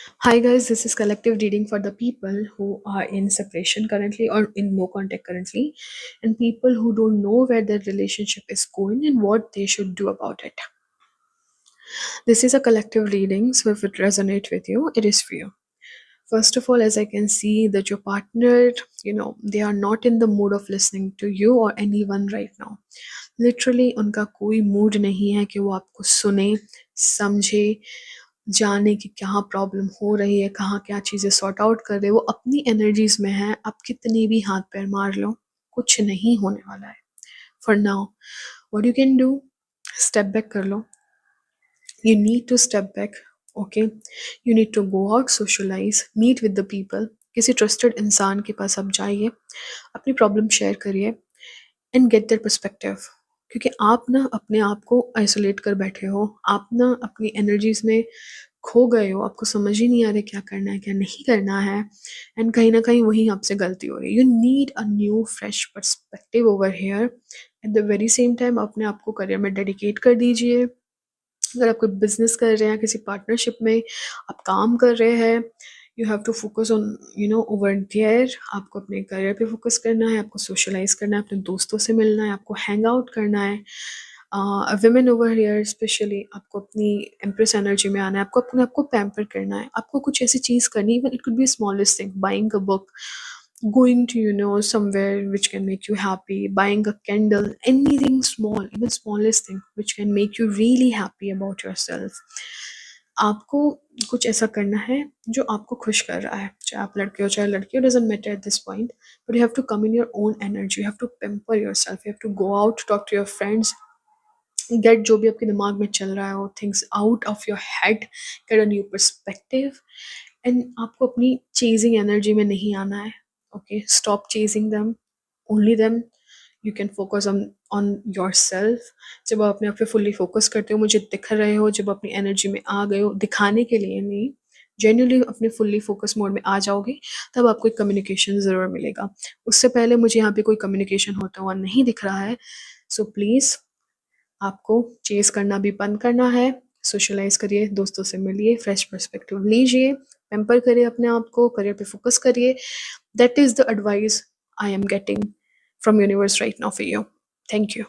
Hi guys, this is collective reading for the people who are in separation currently or in no contact currently, and people who don't know where their relationship is going and what they should do about it. This is a collective reading, so if it resonates with you, it is for you. First of all, as I can see that your partner, they are not in the mood of listening to you or anyone right now. Literally उनका कोई mood नहीं है कि वो आपको सुने, समझे, जाने कि कहाँ प्रॉब्लम हो रही है, कहाँ क्या चीज़ें सॉर्ट आउट कर रहे हैं। वो अपनी एनर्जीज में है, आप कितने भी हाथ पैर मार लो, कुछ नहीं होने वाला है। For now what you can do, step back कर लो। You need to step back, okay? You need to go out, socialize, meet with the people. किसी ट्रस्टेड इंसान के पास आप जाइए, अपनी प्रॉब्लम शेयर करिए एंड गेट देयर पर्सपेक्टिव। क्योंकि आप ना अपने आप को आइसोलेट कर बैठे हो, आप ना अपनी एनर्जीज में खो गए हो, आपको समझ ही नहीं आ रहा क्या करना है क्या नहीं करना है, एंड कहीं ना कहीं वही आपसे गलती हो रही है। You need a new fresh perspective over here. At the very same time अपने आप को करियर में डेडिकेट कर दीजिए। अगर आप कोई बिजनेस कर रहे हैं, किसी पार्टनरशिप में आप काम कर रहे हैं, you have to focus on over there. आपको अपने करियर पे फोकस करना है, आपको सोशलाइज करना है, अपने दोस्तों से मिलना है, आपको हैंग आउट करना है। विमेन ओवर हियर स्पेशली आपको अपनी एम्प्रेस एनर्जी में आना है, आपको अपने आपको पैम्पर करना है, आपको कुछ ऐसी चीज़ करनी है। Even it could be smallest thing, buying a book, going to somewhere which can make you happy, buying a candle, anything small, even smallest thing which can make you really happy about yourself. आपको कुछ ऐसा करना है जो आपको खुश कर रहा है, चाहे आप लड़के हो चाहे लड़की हो, doesn't matter at this point, but you have to come in your own energy, you have to pamper yourself, you have to go out, talk to your friends, get जो भी आपके दिमाग में चल रहा है वो things out of your head, get a new perspective. And आपको अपनी चेजिंग एनर्जी में नहीं आना है, okay? Stop chasing them, only then you can focus on your self. जब आप अपने आप पे फुल्ली फोकस करते हो, मुझे दिख रहे हो, जब अपनी एनर्जी में आ गए हो, दिखाने के लिए नहीं, जेन्युइनली अपने फुल्ली फोकस मोड में आ जाओगे, तब आपको एक कम्युनिकेशन ज़रूर मिलेगा। उससे पहले मुझे यहाँ पे कोई कम्युनिकेशन होता हुआ नहीं दिख रहा है। सो प्लीज़ आपको चेज़ करना भी बंद करना है, सोशलाइज़ करिए, दोस्तों से मिलिए, फ्रेश पर्सपेक्टिव लीजिए, पैम्पर करिए अपने आप को, करियर पे फोकस करिए। That is the advice I am getting from universe right now for you. Thank you.